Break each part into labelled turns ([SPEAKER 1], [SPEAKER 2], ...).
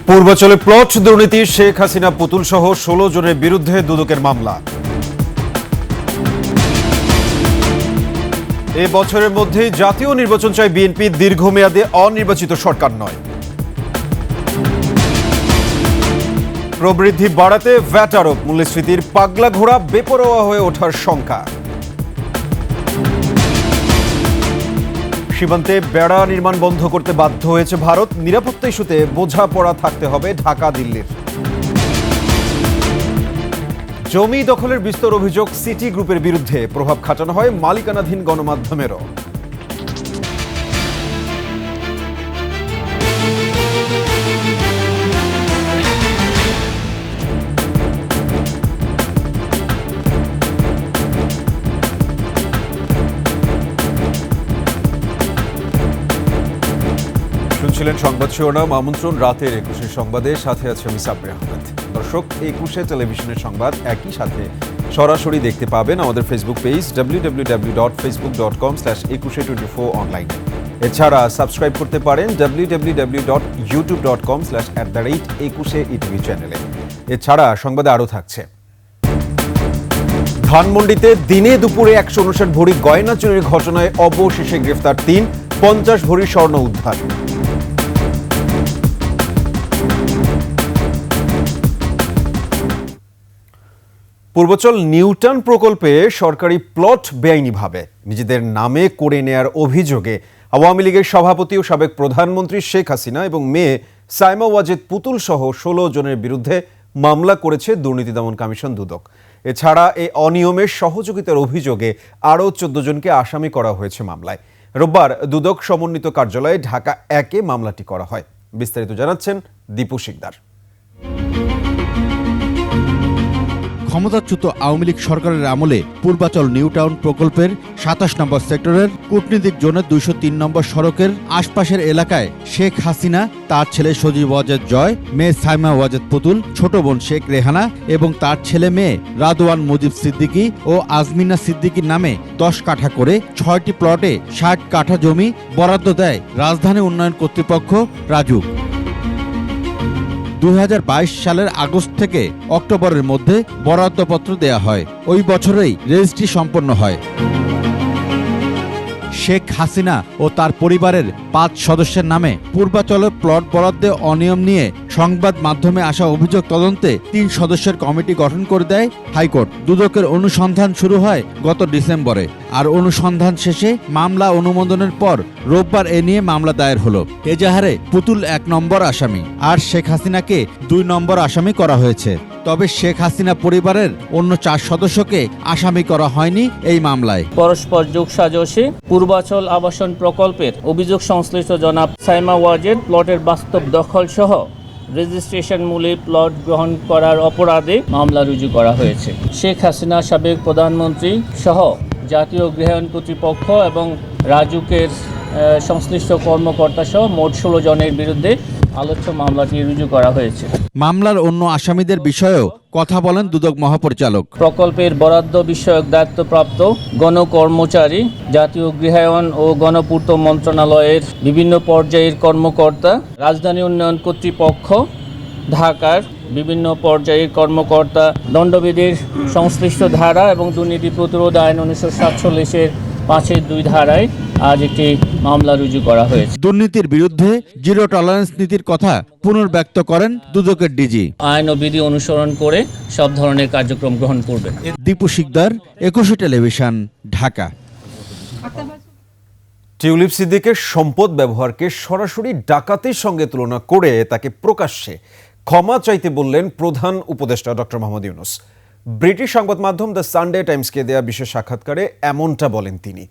[SPEAKER 1] পূর্বাচলে plot দুর্নীতি, শেখ হাসিনা পুতুল সহ ১৬ জনের বিরুদ্ধে দুদকের মামলা। এ বছরের মধ্যেই জাতীয় নির্বাচন চায় বিএনপি, দীর্ঘমেয়াদে অনির্বাচিত সরকার নয়। প্রবৃদ্ধি বাড়াতে ভ্যাট আরোপ, মূল্যস্ফীতির পাগলা ঘোড়া বেপরোয়া হয়ে ওঠার শঙ্কা। সীমান্তে বেড়া নির্মাণ বন্ধ করতে বাধ্য হয়েছে ভারত, নিরাপত্তা ইস্যুতে বোঝাপড়া থাকতে হবে ঢাকা দিল্লির। জমি দখলের বিস্তর অভিযোগ সিটি গ্রুপের বিরুদ্ধে, প্রভাব খাটানো হয় মালিকানাধীন গণমাধ্যমেরও। শুনছিলেন সংবাদ শিরোনাম, আমন্ত্রণ রাতের ২১ সংবাদে, সাথে আছে আমি সাব্বির আহমেদ। দর্শক, ২১ টেলিভিশনের সংবাদ একই সাথে সরাসরি দেখতে পাবেন আমাদের ফেসবুক পেজ www.facebook.com/2124 অনলাইনে। এছাড়া সাবস্ক্রাইব করতে পারেন www.youtube.com/@21etv চ্যানেলে। এছাড়া সংবাদে আরও থাকছে, ধানমন্ডিতে দিনে দুপুরে ১৫৯ ভরি গয়না চুরির ঘটনায় অবশেষে গ্রেফতার ৩, ৫০ ভরি স্বর্ণ উদ্ধার। পূর্বাচল নিউটাউন প্রকল্পে সরকারি প্লট বেআইনিভাবে নিজেদের নামে করে নেয়ার অভিযোগে আওয়ামী লীগের সভাপতি ও সাবেক প্রধানমন্ত্রী শেখ হাসিনা এবং মেয়ে সাইমা ওয়াজেদ পুতুল সহ ১৬ জনের বিরুদ্ধে মামলা করেছে দুর্নীতি দমন কমিশন দুদক। এছাড়া এই অনিয়মের সহযোগিতার অভিযোগে আরও ১৪ জনকে আসামি করা হয়েছে মামলায়। রোববার দুদক সমন্বিত কার্যালয়ে ঢাকা ১-এ মামলাটি করা হয়। বিস্তারিত জানাচ্ছেন দীপু শিকদার।
[SPEAKER 2] ক্ষমতাচ্যুত আওয়ামী লীগ সরকারের আমলে পূর্বাচল নিউটাউন প্রকল্পের ২৭ নম্বর সেক্টরের কূটনীতিক জোনের ২০৩ নম্বর সড়কের আশপাশের এলাকায় শেখ হাসিনা, তার ছেলে সজীব ওয়াজেদ জয়, মেয়ে সাইমা ওয়াজেদ পুতুল, ছোট বোন শেখ রেহানা এবং তার ছেলে মেয়ে রাদওয়ান মুজিব সিদ্দিকী ও আজমিনা সিদ্দিকীর নামে ১০ কাঠা করে ৬টি প্লটে ৬০ কাঠা জমি বরাদ্দ দেয় রাজধানী উন্নয়ন কর্তৃপক্ষ রাজুক। ২০২২ সালের আগস্ট থেকে অক্টোবরের মধ্যে বরাদ্দপত্র দেয়া হয়। ওই বছরেই রেজিস্ট্রি সম্পন্ন হয়। শেখ হাসিনা ও তার পরিবারের ৫ সদস্যের নামে পূর্বাচলে প্লট বরাদ্দে অনিয়ম নিয়ে সংবাদ মাধ্যমে আসা অভিযোগ তদন্তে ৩ সদস্যের কমিটি গঠন করে দেয় হাইকোর্ট। দুদকের অনুসন্ধান শুরু হয় গত ডিসেম্বরে, আর অনুসন্ধান শেষে মামলা অনুমোদনের পর রোববার এ নিয়ে মামলা দায়ের হলো। এজাহারে পুতুল ১ নম্বর আসামি আর শেখ হাসিনাকে ২ নম্বর আসামি করা হয়েছে। তবে শেখ হাসিনা পরিবারের অন্য ৪ সদস্যকে আসামি করা হয়নি এই মামলায়।
[SPEAKER 3] পরস্পর যোগসাজশে পূর্বাচল আবাসন প্রকল্পের অভিযোগ সংশ্লিষ্ট জনাব সাইমা ওয়াজেদ প্লটের বাস্তব দখল সহ রেজিস্ট্রেশন মূলে প্লট গ্রহণ করার অপরাধে মামলা রুজু করা হয়েছে। শেখ হাসিনা সাবেক প্রধানমন্ত্রী সহ জাতীয় গৃহায়ণ কর্তৃপক্ষ এবং রাজুকের সংশ্লিষ্ট কর্মকর্তা সহ মোট ১৬ জনের বিরুদ্ধে আলোচ্য মামলাটি রুজু করা হয়েছে।
[SPEAKER 2] মামলার অন্য আসামিদের বিষয়েও কথা বলেন দুদক মহাপরিচালক।
[SPEAKER 3] প্রকল্পের বরাদ্দ বিষয়ক দায়িত্বপ্রাপ্ত গণকর্মচারী, জাতীয় গৃহায়ণ ও গণপূর্ত মন্ত্রণালয়ের বিভিন্ন পর্যায়ের কর্মকর্তা, রাজধানী উন্নয়ন কর্তৃপক্ষ ঢাকার বিভিন্ন পর্যায়ের কর্মকর্তা, দণ্ডবিধির সংশ্লিষ্ট ধারা এবং দুর্নীতি প্রতিরোধ আইন ১৯৪৭-এর ৫-২ ধারায় আজ একটি মামলা রুজু করা হয়েছে।
[SPEAKER 2] দুর্নীতির বিরুদ্ধে জিরো টলারেন্স নীতির কথা পুনর্ব্যক্ত করেন দুদকের ডিজি।
[SPEAKER 3] আইন ও বিধি অনুসরণ করে সব ধরনের কার্যক্রম গ্রহণ করবে।
[SPEAKER 2] দীপু শিকদার, ২১ টেলিভিশন, ঢাকা।
[SPEAKER 1] টিউলিপ সিদ্দিকের সম্পদ ব্যবহারকে সরাসরি ডাকাতির সঙ্গে তুলনা করে তাকে প্রকাশ্যে ক্ষমা চাইতে বললেন প্রধান উপদেষ্টা ডক্টর মোহাম্মদ ইউনূস। ব্রিটিশ সংবাদ মাধ্যম দ্য সানডে টাইমসকে দেয়া বিশেষ সাক্ষাৎকারে এমনটা বলেন তিনি।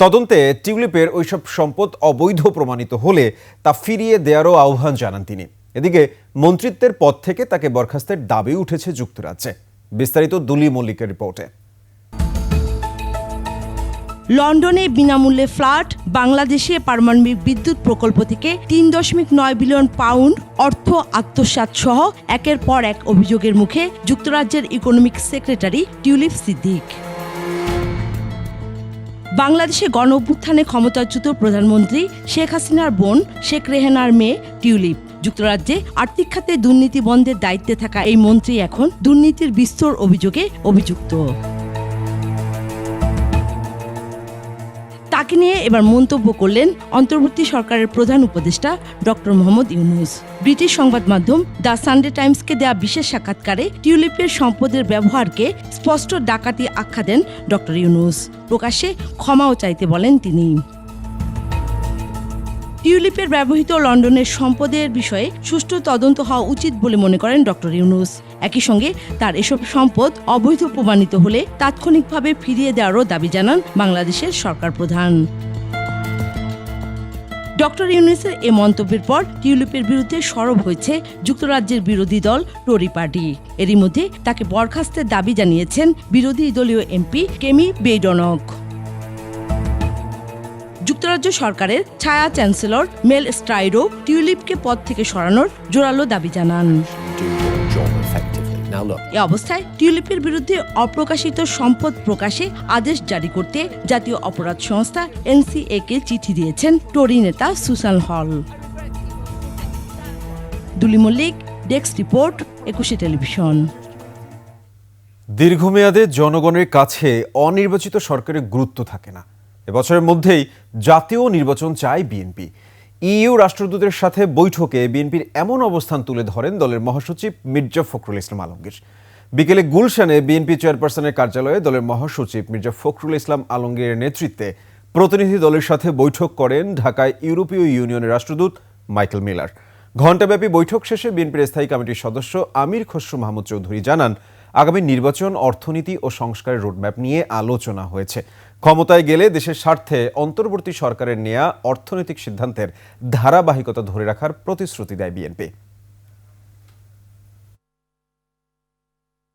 [SPEAKER 1] তদন্তে টিউলিপের ওইসব সম্পদ অবৈধ প্রমাণিত হলে তা ফিরিয়ে দেওয়ারও আহ্বান জানান তিনি। এদিকে মন্ত্রিত্বের পদ থেকে তাকে বরখাস্তের দাবি উঠেছে যুক্তরাজ্যে। বিস্তারিত দুলি মল্লিকের রিপোর্টে।
[SPEAKER 4] লন্ডনে বিনামূল্যে ফ্ল্যাট, বাংলাদেশে পারমাণবিক বিদ্যুৎ প্রকল্প থেকে ৩.৯ বিলিয়ন পাউন্ড অর্থ আত্মসাৎ সহ একের পর এক অভিযোগের মুখে যুক্তরাজ্যের ইকোনমিক সেক্রেটারি টিউলিপ সিদ্দিক। বাংলাদেশে গণ অভ্যুত্থানে ক্ষমতাচ্যুত প্রধানমন্ত্রী শেখ হাসিনার বোন শেখ রেহানার মেয়ে টিউলিপ। যুক্তরাজ্যে আর্থিক খাতে দুর্নীতি বন্ধের দায়িত্বে থাকা এই মন্ত্রী এখন দুর্নীতির বিস্তর অভিযোগে অভিযুক্ত। তাকে নিয়ে এবার মন্তব্য করলেন অন্তর্বর্তী সরকারের প্রধান উপদেষ্টা ডক্টর মোহাম্মদ ইউনূস। ব্রিটিশ সংবাদ মাধ্যম দ্য সানডে টাইমসকে দেয়া বিশেষ সাক্ষাৎকারে টিউলিপের সম্পদের ব্যবহারকে স্পষ্ট ডাকাতি আখ্যা দেন ডক্টর ইউনূস। প্রকাশ্যে ক্ষমাও চাইতে বলেন তিনি। টিউলিপের ব্যবহৃত লন্ডনের সম্পদের বিষয়ে সুষ্ঠু তদন্ত হওয়া উচিত বলে মনে করেন ডক্টর ইউনূস। একই সঙ্গে তার এসব সম্পদ অবৈধ প্রমাণিত হলে তাৎক্ষণিকভাবে ফিরিয়ে দেওয়ারও দাবি জানান বাংলাদেশের সরকার প্রধান। ডক্টর ইউনূসের এ মন্তব্যের পর টিউলিপের বিরুদ্ধে সরব হয়েছে যুক্তরাজ্যের বিরোধী দল টরি পার্টি। এরই মধ্যে তাকে বরখাস্তের দাবি জানিয়েছেন বিরোধী দলীয় এমপি কেমি বেইডনক। যুক্তরাজ্য সরকারের ছায়া চ্যান্সেলর মেল স্ট্রাইডো টিউলিপকে পদ থেকে সরানোর জোরালো দাবি জানান। এ অবস্থায় টিউলিপের বিরুদ্ধে অপ্রকাশিত সম্পদ প্রকাশে আদেশ জারি করতে জাতীয় অপরাধ সংস্থা NCA-কে চিঠি দিয়েছেন টরি নেতা সুসান হল। দুলি মল্লিক, ডেস্ক রিপোর্ট, 21 টেলিভিশন।
[SPEAKER 1] দীর্ঘমেয়াদে জনগণের কাছে অনির্বাচিত সরকারের গুরুত্ব থাকে না। এবছরের মধ্যেই জাতীয় নির্বাচন চায় বিএনপি। ইইউ রাষ্ট্রদূতের সাথে বৈঠকে বিএনপির এমন অবস্থান তুলে ধরেন দলের মহাসচিব মির্জা ফখরুল ইসলাম আলমগীর। বিকেলে গুলশানে বিএনপি চেয়ারপারসনের কার্যালয়ে দলের মহাসচিব মির্জা ফখরুল ইসলাম আলমগীরের নেতৃত্বে প্রতিনিধি দলের সাথে বৈঠক করেন ঢাকায় ইউরোপীয় ইউনিয়নের রাষ্ট্রদূত মাইকেল মিলার। ঘণ্টাব্যাপী বৈঠক শেষে বিএনপির স্থায়ী কমিটির সদস্য আমির খসরু মাহমুদ চৌধুরী জানান, আগামী নির্বাচন, অর্থনীতি ও সংস্কারের রোডম্যাপ নিয়ে আলোচনা হয়েছে। ক্ষমতায় গেলে দেশের স্বার্থে অন্তর্বর্তী সরকারের নেয়া অর্থনৈতিক সিদ্ধান্তের ধারাবাহিকতা ধরে রাখার প্রতিশ্রুতি দেয় বিএনপি।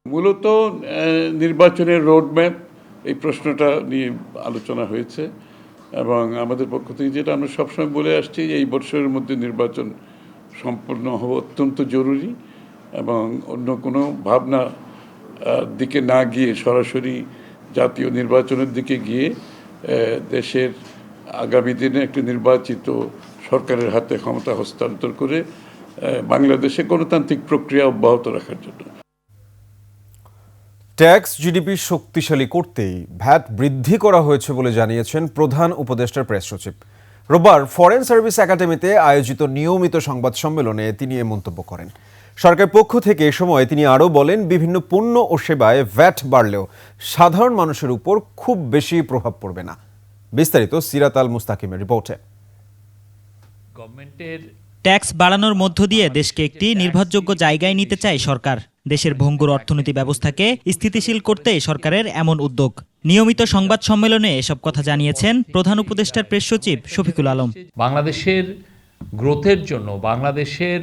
[SPEAKER 5] মূলত নির্বাচনের রোডম্যাপ এই প্রশ্নটা নিয়ে আলোচনা হয়েছে এবং আমাদের পক্ষ থেকে যেটা আমরা সবসময় বলে আসছি যে এই বছরের মধ্যে নির্বাচন সম্পন্ন হওয়া অত্যন্ত জরুরি এবং অন্য কোনো ভাবনা দিকে না গিয়ে সরাসরি জাতীয় নির্বাচনের দিকে গিয়ে দেশের আগামী দিনে একটি নির্বাচিত সরকারের হাতে ক্ষমতা হস্তান্তর করে বাংলাদেশে গণতান্ত্রিক প্রক্রিয়া অব্যাহত রাখার জন্য।
[SPEAKER 1] ট্যাক্স জিডিপি শক্তিশালী করতেই ভ্যাট বৃদ্ধি করা হয়েছে বলে জানিয়েছেন প্রধান উপদেষ্টার প্রেস সচিব। রোববার ফরেন সার্ভিস একাডেমিতে আয়োজিত নিয়মিত সংবাদ সম্মেলনে তিনি এ মন্তব্য করেন। সরকারের পক্ষ থেকে এ সময় তিনি আরও বলেন, বিভিন্ন পণ্য ও সেবায় ভ্যাট বাড়লেও সাধারণ মানুষের উপর খুব বেশি প্রভাব পড়বে না। বিস্তারিত সিরাত আল মুস্তাকিমের রিপোর্টে।
[SPEAKER 6] গভর্নমেন্টের ট্যাক্স বাড়ানোর মধ্য দিয়ে দেশকে একটি নির্ভরযোগ্য জায়গায় নিতে চায় সরকার। দেশের ভঙ্গুর অর্থনীতি ব্যবস্থাকে স্থিতিশীল করতে সরকারের এমন উদ্যোগ। নিয়মিত সংবাদ সম্মেলনে এসব কথা জানিয়েছেন প্রধান উপদেষ্টার প্রেস সচিব শফিকুল আলম।
[SPEAKER 7] বাংলাদেশের গ্রোথের জন্য, বাংলাদেশের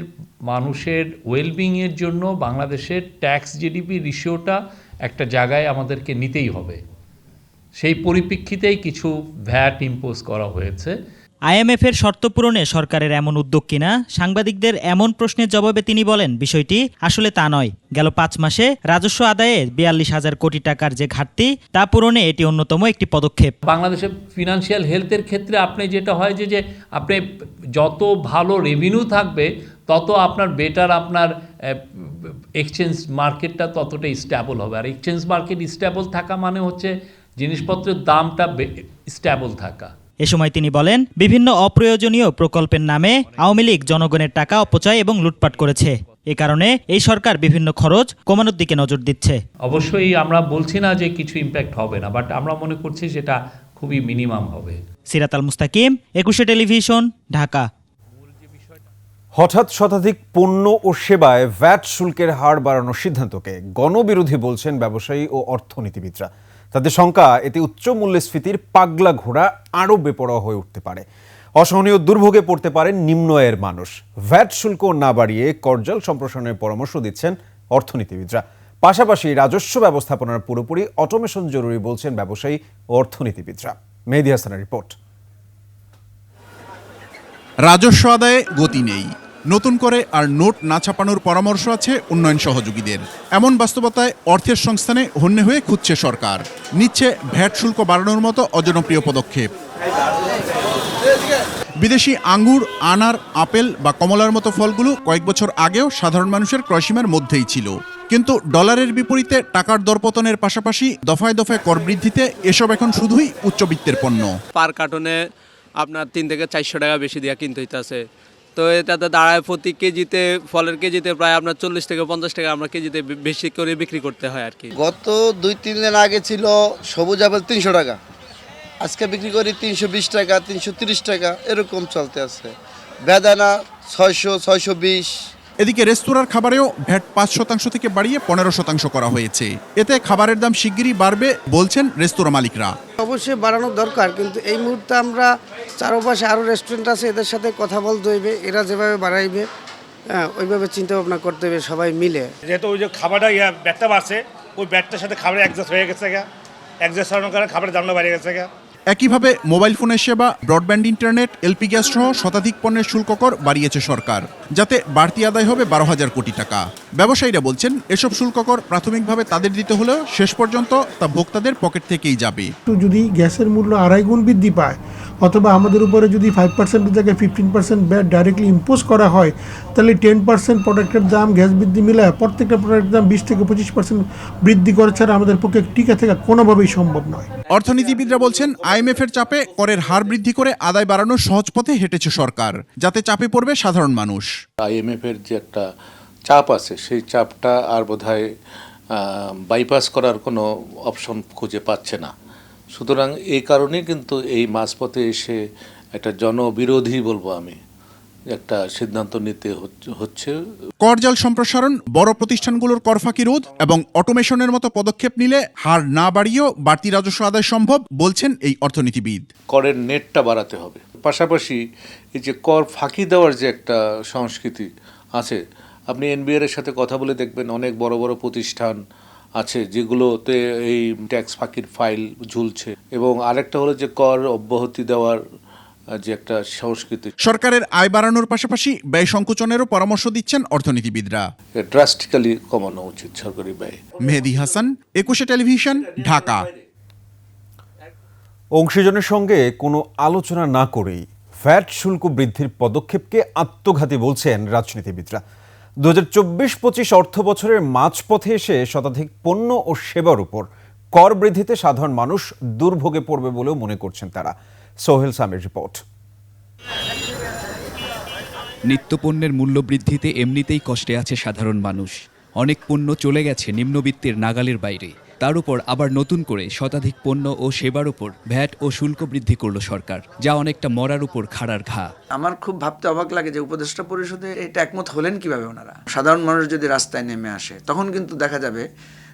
[SPEAKER 7] মানুষের ওয়েলবিংয়ের জন্য বাংলাদেশের ট্যাক্স জিডিপি রেশিওটা একটা জায়গায় আমাদেরকে নিতেই হবে। সেই পরিপ্রেক্ষিতেই কিছু ভ্যাট ইম্পোজ করা হয়েছে।
[SPEAKER 6] আইএমএফের শর্ত পূরণে সরকারের এমন উদ্যোগ কিনা সাংবাদিকদের এমন প্রশ্নের জবাবে তিনি বলেন, বিষয়টি আসলে তা নয়। গেল 5 মাসে রাজস্ব আদায়ে 42,000 কোটি টাকার যে ঘাটতি, তা পূরণে এটি অন্যতম একটি পদক্ষেপ।
[SPEAKER 7] বাংলাদেশের ফিনান্সিয়াল হেলথের ক্ষেত্রে আপনি যেটা হয় যে আপনি যত ভালো রেভিনিউ থাকবে তত আপনার বেটার আপনার এক্সচেঞ্জ মার্কেটটা ততটাই স্ট্যাবল হবে। আর এক্সচেঞ্জ মার্কেট স্ট্যাবল থাকা মানে হচ্ছে জিনিসপত্রের দামটা স্ট্যাবল থাকা।
[SPEAKER 6] এ সময় তিনি বলেন, বিভিন্ন অপ্রয়োজনীয় প্রকল্পের নামে আওয়ামী লীগ জনগণের টাকা অপচয় এবং লুটপাট করেছে। এ কারণে এই সরকার বিভিন্ন খরচ কমানোর দিকে নজর দিচ্ছে।
[SPEAKER 7] অবশ্যই আমরা বলছি না যে কিছু ইম্প্যাক্ট হবে না, বাট আমরা মনে করছি যেটা খুবই মিনিমাম হবে।
[SPEAKER 6] সিরাত আল মুস্তাকিম, 21 টেলিভিশন, ঢাকা।
[SPEAKER 1] হঠাৎ শতাধিক পণ্য ও সেবায় ভ্যাট শুল্কের হার বাড়ানোর সিদ্ধান্তকে গণবিরোধী বলছেন ব্যবসায়ী ও অর্থনীতিবিদরা। তাদের শঙ্কা, এতে উচ্চ মূল্যস্ফীতির পাগলা ঘোড়া আরও বেপরোয়া হয়ে উঠতে পারে। অসহনীয় দুর্ভোগে পড়তে পারেন নিম্ন আয়ের মানুষ। ভ্যাট শুল্ক না বাড়িয়ে করজাল সম্প্রসারণের পরামর্শ দিচ্ছেন অর্থনীতিবিদরা। পাশাপাশি রাজস্ব ব্যবস্থাপনার পুরোপুরি অটোমেশন জরুরি বলছেন ব্যবসায়ী ও অর্থনীতিবিদরা। মেহেদী হাসানের রিপোর্ট।
[SPEAKER 8] রাজস্ব আদায়ে গতি নেই, নতুন করে আর নোট না ছাপানোর পরামর্শ আছে উন্নয়ন সহযোগীদের। এমন বাস্তবতায় অর্থের সংস্থানে হন্যে হয়ে খুঁজছে সরকার, নিচ্ছে ভ্যাট শুল্ক বাড়ানোর মতো অজনপ্রিয় পদক্ষেপ। বিদেশি আঙ্গুর, আনার, আপেল বা কমলার মতো ফলগুলো কয়েক বছর আগেও সাধারণ মানুষের ক্রয়সীমার মধ্যেই ছিল, কিন্তু ডলারের বিপরীতে টাকার দরপতনের পাশাপাশি দফায় দফায় কর বৃদ্ধিতে এসব এখন শুধুই উচ্চবিত্তের পণ্য।
[SPEAKER 9] পার কার্টনে আপনার 3 থেকে 400 টাকা বেশি দিয়ে কিনতে হইতেছে, তো এটাতে দাঁড়ায় প্রতি কেজিতে, ফলের কেজিতে প্রায় আপনার 40 থেকে 50 টাকা আমরা কেজিতে বেশি করে বিক্রি করতে হয় আর কি।
[SPEAKER 10] গত 2-3 দিন আগে ছিল সবুজ আপেল 300 টাকা, আজকে বিক্রি করি 320 টাকা, 330 টাকা, এরকম চলতে আছে। বেদানা 600, 620।
[SPEAKER 8] এদিকে রেস্তোরাঁর খাবারেও ভ্যাট 5% থেকে বাড়িয়ে 15% করা হয়েছে। এতে খাবারের দাম শিগগিরই বাড়বে বলছেন রেস্তোরাঁ মালিকরা।
[SPEAKER 11] অবশ্যই বাড়ানোর দরকার, কিন্তু এই মুহূর্তে আমরা চারপাশে আরও রেস্টুরেন্ট আছে, এদের সাথে কথা বলতে হইবে, এরা যেভাবে বাড়াইবে ওইভাবে চিন্তা ভাবনা করতে হবে সবাই মিলে।
[SPEAKER 12] যেহেতু ওই যে খাবারটা ব্যাটটা বাড়ছে, ওই ব্যাটটার সাথে খাবারের অ্যাডজাস্ট হয়ে গেছে, অ্যাডজাস্ট হওয়ার কারণে খাবারের দামটা বেড়ে গেছে।
[SPEAKER 8] একইভাবে মোবাইল ফোনের সেবা, ব্রডব্যান্ড ইন্টারনেট, এলপি গ্যাস সহ শতাধিক পণ্যের শুল্ক কর বাড়িয়েছে সরকার, যাতে বাড়তি আদায় হবে 12,000 কোটি টাকা। ব্যবসায়ীরা বলছেন এসব শুল্ক কর প্রাথমিকভাবে তাদের দিতে হলেও শেষ পর্যন্ত তা ভোক্তাদের পকেট থেকেই যাবে।
[SPEAKER 13] যদি গ্যাসের মূল্য 2.5 গুণ বৃদ্ধি পায় অথবা আমাদের উপরে যদি 5% জায়গায় 15% ব্যাট ডাইরেক্টলি ইম্পোজ করা হয়, তাহলে 10% প্রোডাক্টের দাম গ্যাস বৃদ্ধি মিলায় প্রত্যেকটা প্রোডাক্টের দাম 20 থেকে 25% বৃদ্ধি করা ছাড়া আমাদের পক্ষে টিকে থাকা কোনোভাবেই সম্ভব নয়।
[SPEAKER 8] অর্থনীতিবিদরা বলছেন আইএমএফ এর চাপে করের হার বৃদ্ধি করে আদায় বাড়ানোর সহজ পথে হেঁটেছে সরকার, যাতে চাপে পড়বে সাধারণ মানুষ।
[SPEAKER 5] আইএমএফ এর যে একটা চাপ আছে, সেই চাপটা আর বোধহয় বাইপাস করার কোনো অপশন খুঁজে পাচ্ছে না। সুতরাং এই কারণেই কিন্তু এই মাঝপথে এসে একটা জনবিরোধী বলবো আমি একটা সিদ্ধান্ত নিতে হচ্ছে।
[SPEAKER 8] করজাল সম্প্রসারণ, বড় প্রতিষ্ঠানগুলোর কর ফাঁকি রোধ এবং অটোমেশনের মতো পদক্ষেপ নিলে হার না বাড়িয়েও বাড়তি রাজস্ব আদায় সম্ভব বলছেন এই অর্থনীতিবিদ।
[SPEAKER 5] করের নেটটা বাড়াতে হবে, পাশাপাশি এই যে কর ফাঁকি দেওয়ার যে একটা সংস্কৃতি আছে, আপনি এনবিআর এর সাথে কথা বলে দেখবেন অনেক বড় বড় প্রতিষ্ঠান আছে যেগুলোতে এই ট্যাক্স ফাঁকির ফাইল ঝুলছে। এবং আরেকটা হলো যে কর অব্যাহতি দেওয়ার যে একটা সংস্কৃতি।
[SPEAKER 8] সরকারের আয় বাড়ানোর পাশাপাশি ব্যয় সংকোচনেরও পরামর্শ দিচ্ছেন অর্থনীতিবিদরা।
[SPEAKER 5] ড্রাস্টিক্যালি কমানো উচিত সরকারি ব্যয়।
[SPEAKER 8] মেহেদী হাসান, 21 টেলিভিশন, ঢাকা।
[SPEAKER 1] অংশীজনের সঙ্গে কোনো আলোচনা না করেই ভ্যাট শুল্ক বৃদ্ধির পদক্ষেপকে আত্মঘাতী বলছেন রাজনীতিবিদরা। 2024-25 অর্থ বছরের মাঝপথে এসে শতাধিক পণ্য ও সেবার উপর কর বৃদ্ধিতে সাধারণ মানুষ দুর্ভোগে পড়বে বলেও মনে করছেন তারা। সোহেল সামির রিপোর্ট।
[SPEAKER 14] নিত্যপণ্যের মূল্য বৃদ্ধিতে এমনিতেই কষ্টে আছে সাধারণ মানুষ। অনেক পণ্য চলে গেছে নিম্নবিত্তের নাগালের বাইরে, তার উপর আবার নতুন করে শতাধিক পণ্য ও সেবার উপর ভ্যাট ও শুল্ক বৃদ্ধি করল সরকার, যা অনেকটা মরার উপর খাড়ার ঘা।
[SPEAKER 11] আমার খুব ভাবতে অবাক লাগে যে উপদেষ্টা পরিষদে এটা একমত হলেন কিভাবে ওনারা। সাধারণ মানুষ যদি রাস্তায় নেমে আসে তখন কিন্তু দেখা যাবে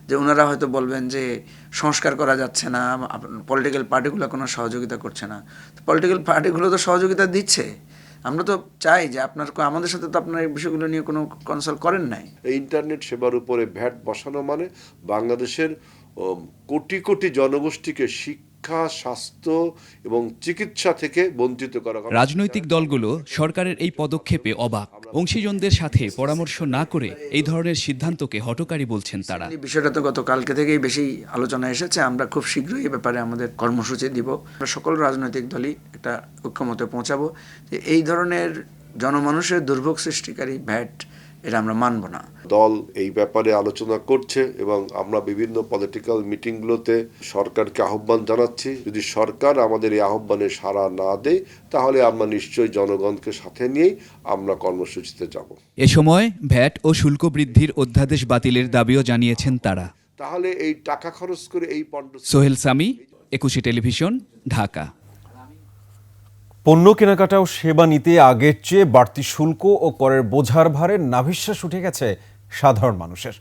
[SPEAKER 11] যে ওনারা হয়তো বলবেন যে সংস্কার করা যাচ্ছে না, পলিটিক্যাল পার্টিগুলো কোনো সহযোগিতা করছে না। পলিটিক্যাল পার্টিগুলো তো সহযোগিতা দিচ্ছে। আমরা তো চাই যে আপনার আমাদের সাথে তো আপনার এই বিষয়গুলো নিয়ে কোনো কনসাল্ট করেন নাই।
[SPEAKER 15] ইন্টারনেট সেবার উপরে ভ্যাট বসানো মানে বাংলাদেশের কোটি কোটি জনগোষ্ঠীকে শিক্ষা, স্বাস্থ্য এবং চিকিৎসা থেকে বঞ্চিত করা।
[SPEAKER 14] রাজনৈতিক দলগুলো সরকারের এই পদক্ষেপে অবাক। অংশীজনদের সাথে পরামর্শ না করে এই ধরনের সিদ্ধান্তকে হটকারী বলছেন তারা।
[SPEAKER 11] এই বিষয়টা তো গতকালকে থেকেই বেশি আলোচনা এসেছে। আমরা খুব শীঘ্রই এই ব্যাপারে আমাদের কর্মসূচি দিব। আমরা সকল রাজনৈতিক দলই একটা ঐক্যমতে পৌঁছাবো যে এই ধরনের জনমানুষের দুর্ভোগ সৃষ্টিকারী ভ্যাট এটা আমরা মানব না।
[SPEAKER 15] দল এই ব্যাপারে আলোচনা করছে এবং আমরা বিভিন্ন পলিটিক্যাল মিটিংগুলোতে সরকারকে আহ্বান জানাচ্ছি। যদি সরকার আমাদের এই আহ্বানে সাড়া না দেয় তাহলে আমরা নিশ্চয়ই জনগণকে সাথে নিয়েই আমরা কর্মসূচিতে যাব।
[SPEAKER 14] এ সময় ভ্যাট ও শুল্ক বৃদ্ধির অধ্যাদেশ বাতিলের দাবিও জানিয়েছেন তারা।
[SPEAKER 15] তাহলে এই টাকা খরচ করে এই পণ্য।
[SPEAKER 14] সোহেল সামি, 21 টেলিভিশন, ঢাকা।
[SPEAKER 1] পণ্য কেনাকাটা ও সেবা নিতে আগের চেয়ে বাড়তি শুল্ক ও করের বোঝার ভারে নাভিশ্বাস উঠে গেছে সাধারণ মানুষের।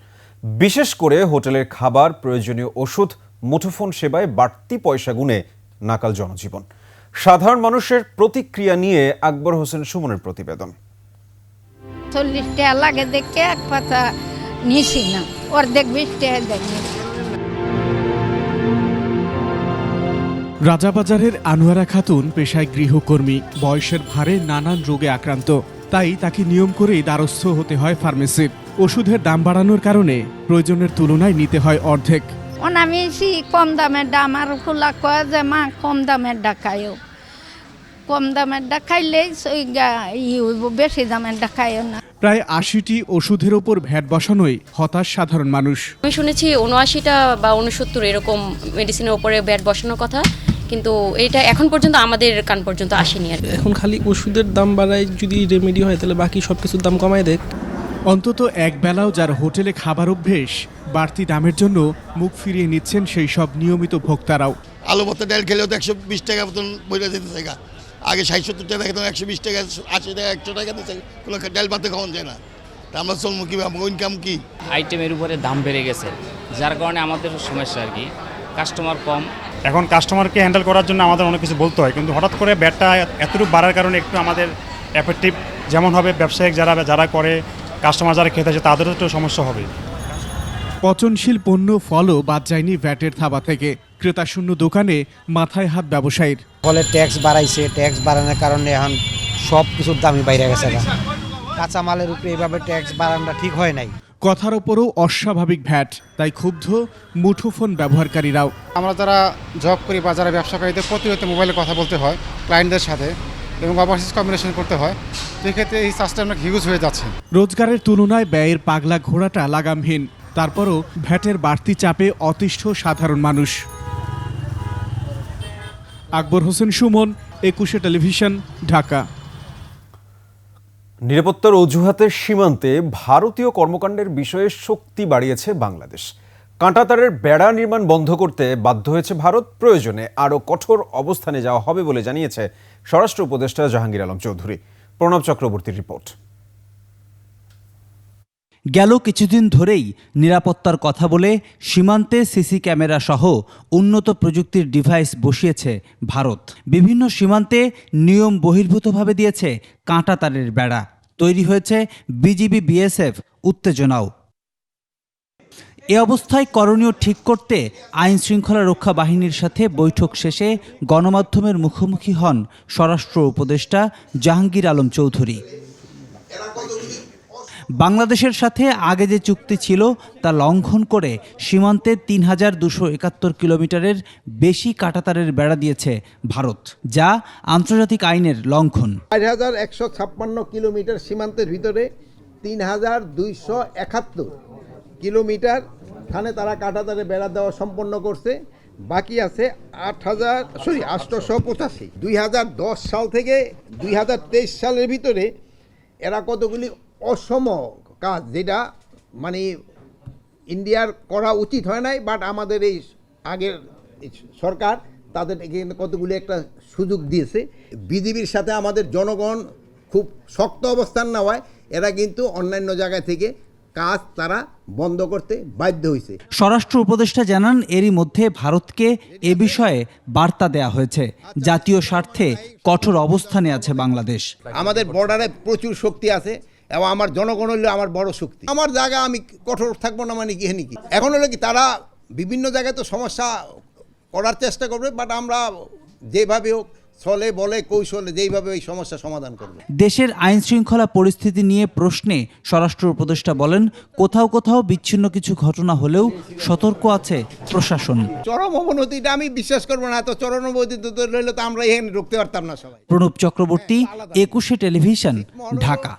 [SPEAKER 1] বিশেষ করে হোটেলের খাবার, প্রয়োজনীয় ওষুধ, মুঠোফোন সেবায় বাড়তি পয়সা গুনে নাকাল জনজীবন। সাধারণ মানুষের প্রতিক্রিয়া নিয়ে আকবর হোসেন সুমনের প্রতিবেদন।
[SPEAKER 16] 40 টাকা লাগে দেখে এক পাতা নিছি না, অর্ধেক 20 টাকা দেখি।
[SPEAKER 17] রাজাবাজারের আনোয়ারা খাতুন পেশায় গৃহকর্মী, বয়সের ভারে নানান রোগে আক্রান্ত। তাই তাকে নিয়ম করেই দ্বারস্থ হতে হয় ফার্মেসির। ওষুধের দাম বাড়ানোর কারণে প্রয়োজনের তুলনায় নিতে হয় অর্ধেক।
[SPEAKER 16] আমি কম দামের দাম আর খোলা কয় যে মা কম দামের ডাকায়ও, কম দামের ডাকাইলেই বেশি দামের ডাকায়ও না।
[SPEAKER 17] প্রায় ৮০টি ওষুধের ওপর ভ্যাট বসানোই হতাশ সাধারণ মানুষ।
[SPEAKER 18] আমি শুনেছি ৭৯টা বা ৬৯ এরকম মেডিসিনের উপরে ভ্যাট বসানোর কথা, কিন্তু এটা এখন পর্যন্ত আমাদের কান পর্যন্ত আসেনি। আর
[SPEAKER 19] এখন খালি ওষুধের দাম বাড়ায়, যদি রেমেডি হয় তাহলে বাকি সব কিছুর দাম কমায় দেখ।
[SPEAKER 17] অন্তত এক বেলাও যার হোটেলে খাবার অভ্যেস, বাড়তি দামের জন্য মুখ ফিরিয়ে নিচ্ছেন সেই সব নিয়মিত ভোক্তারাও।
[SPEAKER 20] আলু ভর্তা ডাল খেলেও তো ১২০ টাকা মতন বইটা যেতে চাই, আগে ৬০-৭০ টাকা এখন ১২০ টাকা ৮০ টাকা 100 টাকা দিতে কোনো ডাল ভাতে খাওয়ানো যায় না। তা আমরা চলবো কীভাবে, ইনকাম কি?
[SPEAKER 21] আইটেমের উপরে দাম বেড়ে গেছে, যার কারণে আমাদের সমস্যা আর কি, কাস্টমার কম।
[SPEAKER 12] এখন কাস্টমারকে হ্যান্ডেল করার জন্য আমাদের অনেক কিছু বলতে হয়, কিন্তু হঠাৎ করে ব্যাটটা এতটুকু বাড়ার কারণে একটু আমাদের এফেক্টিভ যেমন হবে, ব্যবসায়িক যারা করে, কাস্টমার যারা খেতে আসে তাদেরও একটু সমস্যা হবে।
[SPEAKER 17] পচনশীল পণ্য ফলও বাদ যায়নি ভ্যাটের থাবা থেকে। ক্রেতাশূন্য দোকানে মাথায় হাত ব্যবসায়ীর।
[SPEAKER 22] ফলে ট্যাক্স বাড়াইছে, ট্যাক্স বাড়ানোর কারণে এখন সব কিছুর দামই বাইরে গেছে। কাঁচামালের উপরে এভাবে ট্যাক্স বাড়ানোটা ঠিক হয় নাই।
[SPEAKER 17] কথার ওপরও অস্বাভাবিক ভ্যাট, তাই ক্ষুব্ধ মুঠোফোন ব্যবহারকারীরাও।
[SPEAKER 23] আমরা যারা জব করি বা যারা ব্যবসাকারীদের প্রতিনিয়ত মোবাইলে কথা বলতে হয় ক্লায়েন্টদের সাথে, এবং ওভারসিজ কম্বিনেশন করতে হয়, সেক্ষেত্রে এই চার্জটা অনেক হিউজ হয়ে যাচ্ছে।
[SPEAKER 17] রোজগারের তুলনায় ব্যয়ের পাগলা ঘোড়াটা লাগামহীন, তারপরও ভ্যাটের বাড়তি চাপে অতিষ্ঠ সাধারণ মানুষ। আকবর হোসেন সুমন, ২১শে টেলিভিশন, ঢাকা।
[SPEAKER 1] নিরাপত্তার অজুহাতে সীমান্তে ভারতীয় কর্মকাণ্ডের বিষয়ে শক্তি বাড়িয়েছে বাংলাদেশ। কাঁটাতারের বেড়া নির্মাণ বন্ধ করতে বাধ্য হয়েছে ভারত। প্রয়োজনে আরও কঠোর অবস্থানে যাওয়া হবে বলে জানিয়েছে স্বরাষ্ট্র উপদেষ্টা জাহাঙ্গীর আলম চৌধুরী। প্রণব চক্রবর্তীর রিপোর্ট।
[SPEAKER 2] গেল কিছুদিন ধরেই নিরাপত্তার কথা বলে সীমান্তে সিসি ক্যামেরা সহ উন্নত প্রযুক্তির ডিভাইস বসিয়েছে ভারত। বিভিন্ন সীমান্তে নিয়ম বহির্ভূতভাবে দিয়েছে কাঁটাতারের বেড়া। তৈরি হয়েছে বিজিবি বিএসএফ উত্তেজনাও। এ অবস্থায় করণীয় ঠিক করতে আইন শৃঙ্খলা রক্ষা বাহিনীর সাথে বৈঠক শেষে গণমাধ্যমের মুখোমুখি হন স্বরাষ্ট্র উপদেষ্টা জাহাঙ্গীর আলম চৌধুরী। বাংলাদেশের সাথে আগে যে চুক্তি ছিল তা লঙ্ঘন করে সীমান্তে ৩,২৭১ কিলোমিটারের বেশি কাঁটাতারের বেড়া দিয়েছে ভারত, যা আন্তর্জাতিক আইনের লঙ্ঘন।
[SPEAKER 24] ৪,১৫৬ কিলোমিটার সীমান্তের ভিতরে ৩,২৭১ কিলোমিটার স্থানে তারা কাঁটাতারের বেড়া দেওয়া সম্পন্ন করছে। বাকি আছে ৮৮৮৫। ২০১০ সাল থেকে ২০২৩ সালের ভিতরে এরা কতগুলি অসম কাজ, যেটা মানে ইন্ডিয়ার করা উচিত হয় নাই, বাট আমাদের এই আগের সরকার তাদের কতগুলি একটা সুযোগ দিয়েছে। বিজিবির সাথে আমাদের জনগণ খুব শক্ত অবস্থান নেওয়ায় এরা কিন্তু অন্যান্য জায়গা থেকে কাজ তারা বন্ধ করতে বাধ্য হয়েছে।
[SPEAKER 2] স্বরাষ্ট্র উপদেষ্টা জানান, এরই মধ্যে ভারতকে এ বিষয়ে বার্তা দেয়া হয়েছে। জাতীয় স্বার্থে কঠোর অবস্থানে আছে বাংলাদেশ।
[SPEAKER 24] আমাদের বর্ডারে প্রচুর শক্তি আছে এবং আমার জনগণ হলো আমার বড় শক্তি। আমার জায়গা আমি কঠোর থাকবো না মানে কি কি এখন হলো কি, তারা বিভিন্ন জায়গায় তো সমস্যা করার চেষ্টা করবে, বাট আমরা যেভাবে হোক ছলে বলে কৌশলে যেইভাবে এই সমস্যা সমাধান করবে।
[SPEAKER 2] দেশের আইন শৃঙ্খলা পরিস্থিতি নিয়ে প্রশ্নে স্বরাষ্ট্র উপদেষ্টা বলেন, কোথাও কোথাও বিচ্ছিন্ন কিছু ঘটনা হলেও সতর্ক আছে প্রশাসন।
[SPEAKER 24] চরম অবনতিটা আমি বিশ্বাস করবো না, এত চরম অবনতি রইলে তো আমরা এখানে ঢুকতে পারতাম না সবাই।
[SPEAKER 2] প্রণব চক্রবর্তী, ২১শে টেলিভিশন, ঢাকা।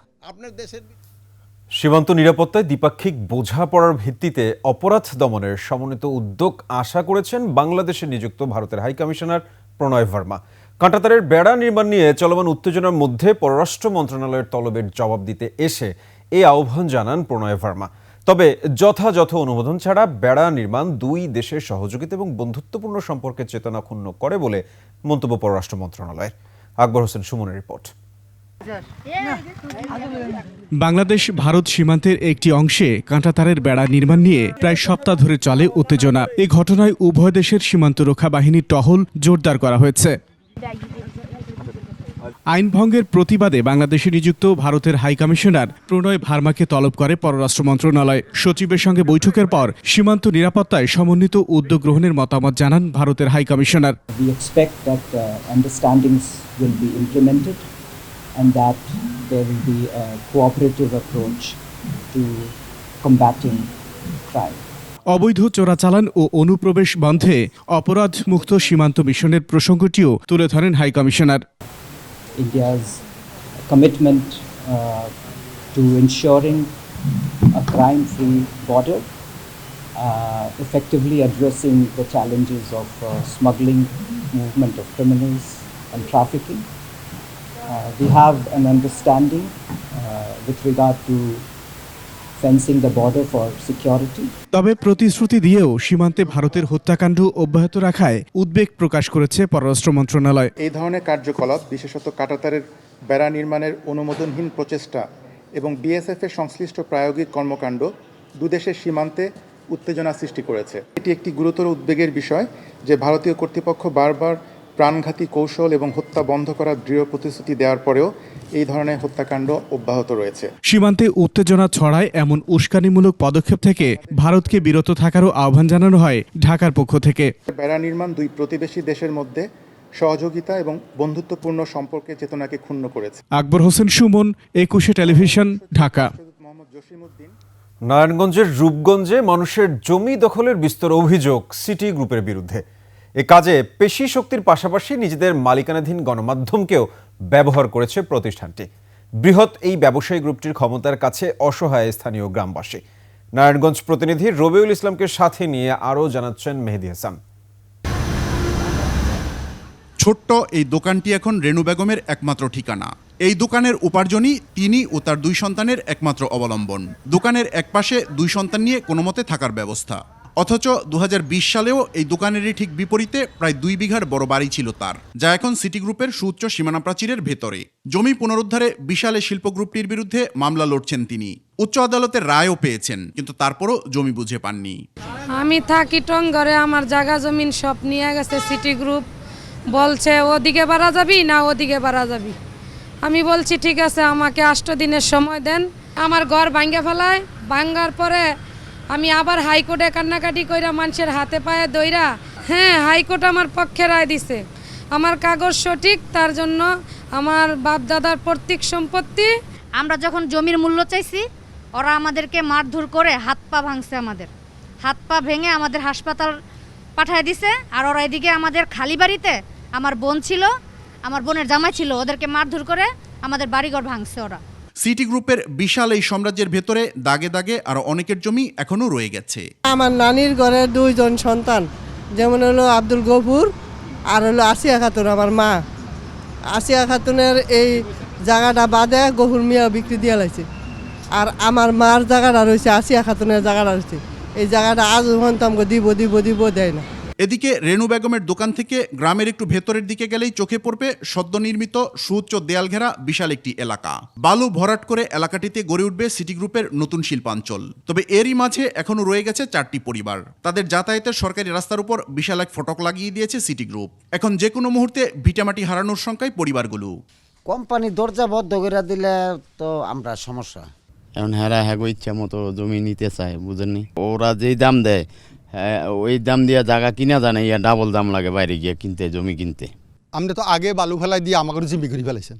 [SPEAKER 1] সীমান্ত নিরাপত্তায় দ্বিপাক্ষিক বোঝাপড়ার ভিত্তিতে অপরাধ দমনের সমন্বিত উদ্যোগ আশা করেছেন বাংলাদেশে নিযুক্ত ভারতের হাইকমিশনার প্রণয় ভার্মা। কাঁটাতারের বেড়া নির্মাণ নিয়ে চলমান উত্তেজনার মধ্যে পররাষ্ট্র মন্ত্রণালয়ের তলবের জবাব দিতে এসে এই আহ্বান জানান প্রণয় ভার্মা। তবে যথাযথ অনুমোদন ছাড়া বেড়া নির্মাণ দুই দেশের সহযোগিতা এবং বন্ধুত্বপূর্ণ সম্পর্কের চেতনা ক্ষুণ্ণ করে বলে মন্তব্য পররাষ্ট্র মন্ত্রণালয়ের। আকবর হোসেন সুমনের রিপোর্ট।
[SPEAKER 17] বাংলাদেশ ভারত সীমান্তের একটি অংশে কাঁটাতারের বেড়া নির্মাণ নিয়ে প্রায় সপ্তাহ ধরে চলে উত্তেজনা। এই ঘটনায় উভয় দেশের সীমান্ত রক্ষা বাহিনীর টহল জোরদার করা হয়েছে। আইন ভঙ্গের প্রতিবাদে বাংলাদেশে নিযুক্ত ভারতের হাইকমিশনার প্রণয় ভার্মাকে তলব করে পররাষ্ট্র মন্ত্রণালয়। সচিবের সঙ্গে বৈঠকের পর সীমান্ত নিরাপত্তায় সমন্বিত উদ্যোগ গ্রহণের মতামত জানান ভারতের high commissioner.
[SPEAKER 3] and that there will be a cooperative approach to combating crime.
[SPEAKER 17] অবৈধ চোরাচালান ও অনুপ্রবেশ বন্ধে অপরাধ মুক্ত সীমান্ত মিশনের প্রসঙ্গটিও তুলে ধরেন high commissioner.
[SPEAKER 3] India's commitment to ensuring a crime-free border, effectively addressing the challenges of smuggling, movement of criminals and trafficking. We have an understanding with regard to fencing the border for security.
[SPEAKER 17] তবে প্রতিশ্রুতি দিয়েও সীমান্তে ভারতের হত্যাকাণ্ড অব্যাহত রাখায় উদ্বেগ প্রকাশ করেছে পররাষ্ট্র মন্ত্রণালয়।
[SPEAKER 23] এই ধরনের কার্যকলাপ বিশেষত কাঁটাতারের বেড়া নির্মাণের অনুমোদনহীন প্রচেষ্টা এবং বিএসএফের সংশ্লিষ্ট প্রায়োগিক কর্মকাণ্ড দুদেশের সীমান্তে উত্তেজনা সৃষ্টি করেছে। এটি একটি গুরুতর উদ্বেগের বিষয় যে ভারতীয় কর্তৃপক্ষ বারবার প্রাণঘাতী কৌশল এবং হত্যা বন্ধ করার দৃঢ় প্রতিশ্রুতি দেওয়ার পরেও এই ধরনের হত্যাকাণ্ড অব্যাহত রয়েছে।
[SPEAKER 17] সীমান্তে উত্তেজনা ছড়ায় এমন উস্কানিমূলক পদক্ষেপ থেকে ভারতকে বিরত থাকারও আহ্বান জানানো হয় ঢাকার পক্ষ থেকে।
[SPEAKER 23] বেড়া নির্মাণ দুই প্রতিবেশী দেশের মধ্যে সহযোগিতা এবং বন্ধুত্বপূর্ণ সম্পর্কের চেতনাকে ক্ষুণ্ণ করেছে।
[SPEAKER 17] আকবর হোসেন সুমন, 21 টেলিভিশন, ঢাকা।
[SPEAKER 1] নারায়ণগঞ্জের রূপগঞ্জে মানুষের জমি দখলের বিস্তর অভিযোগ সিটি গ্রুপের বিরুদ্ধে। এ কাজে পেশি শক্তির পাশাপাশি নিজেদের মালিকানাধীন গণমাধ্যমকেও ব্যবহার করেছে প্রতিষ্ঠানটি। বৃহৎ এই ব্যবসায়ী গ্রুপটির ক্ষমতার কাছে অসহায় স্থানীয় গ্রামবাসী। নারায়ণগঞ্জ প্রতিনিধি রবিউল ইসলামকে সাথে নিয়ে আরও জানাচ্ছেন মেহেদি হাসান।
[SPEAKER 8] ছোট্ট এই দোকানটি এখন রেনু বেগমের একমাত্র ঠিকানা। এই দোকানের উপার্জনই তিনি ও তার 2 সন্তানের একমাত্র অবলম্বন। দোকানের একপাশে 2 সন্তান নিয়ে কোনোমতে থাকার ব্যবস্থা। অথচ 2020 সালেও এই দোকানেরই ঠিক বিপরীতে প্রায় 2 বিঘার বড় বাড়ি ছিল তার, যা এখন সিটি গ্রুপের সুউচ্চ সীমানা প্রাচীরের ভেতরে। জমি পুনরুদ্ধারে বিশাল শিল্প গ্রুপটির বিরুদ্ধে মামলা লড়ছেন তিনি। উচ্চ আদালতের রায়ও পেয়েছেন, কিন্তু তারপরও জমি বুঝে পাননি।
[SPEAKER 4] আমি থাকি টঙ্গরে, আমার জায়গা জমিন সব নিয়ে গেছে সিটি গ্রুপ। বলছে ওদিকে বাড়া যাবি না ওদিকে বাড়া যাবি। আমি বলছি ঠিক আছে, আমাকে 8 দিনের সময় দেন। আমার ঘর ভাঙ্গা ফেলায়, ভাঙ্গার পরে আমি আবার হাইকোর্টে কান্নাকাটি কইরা মানুষের হাতে পায়ে দইরা, হ্যাঁ হাইকোর্ট আমার পক্ষে রায় দিছে। আমার কাগজ সঠিক, তার জন্য আমার বাপ দাদার পৈতৃক সম্পত্তি।
[SPEAKER 6] আমরা যখন জমির মূল্য চাইছি, ওরা আমাদেরকে মারধর করে হাত পা ভাঙছে। আমাদের হাত পা ভেঙে আমাদের হাসপাতাল পাঠায় দিছে। আর ওরা এদিকে আমাদের খালি বাড়িতে আমার বোন ছিল, আমার বোনের জামাই ছিল, ওদেরকে মারধর করে আমাদের বাড়িঘর ভাঙছে ওরা।
[SPEAKER 8] সিটি গ্রুপের বিশাল এই সাম্রাজ্যের ভেতরে দাগে দাগে আরো অনেকের জমি এখনো রয়ে গেছে।
[SPEAKER 7] আমার নানির ঘরে 2 জন সন্তান, যেমন হলো আব্দুল গফুর আর হলো আসিয়া খাতুন। আমার মা আসিয়া খাতুনের এই জায়গাটা বাদে গফুর মিয়া বিক্রি দিয়ে লাইছে। আর আমার মার জায়গাটা রয়েছে, আসিয়া খাতুনের জায়গাটা রয়েছে। এই জায়গাটা আজ আমাকে দিব দেয় না।
[SPEAKER 8] এদিকে রেনু বেগমের দোকান থেকে গ্রামের একটু ভেতরের দিকে গেলেই চোখে পড়বে সদ্য নির্মিত সুউচ্চ দেয়াল ঘেরা বিশাল একটি এলাকা। বালু ভরাট করে এলাকাটিতে গড়ে উঠবে সিটি গ্রুপের নতুন শিল্পাঞ্চল। তবে এরই মাঝে এখনো রয়ে গেছে 4টি পরিবার। তাদের যাতায়াতের সরকারি রাস্তার উপর বিশাল এক ফটক লাগিয়ে দিয়েছে সিটি গ্রুপ। এখন যে কোনো মুহূর্তে ভিটামাটি হারানোর সংখ্যায় পরিবারগুলো।
[SPEAKER 22] কোম্পানি দরজা বন্ধ করে দিলে তো আমরা সমস্যা।
[SPEAKER 25] এখন হ্যাঁ ইচ্ছা মতো জমি নিতে চায়, বুঝেননি? ওরা যেই দাম দেয়, হ্যাঁ ওই দাম দিয়ে জায়গা কিনা জানে, ইয়া ডাবল দাম লাগে বাইরে গিয়ে কিনতে, জমি কিনতে।
[SPEAKER 26] আমরা তো আগে বালু ফেলাই দিয়ে আমাকে জিম্মি করে ফেলাইছেন।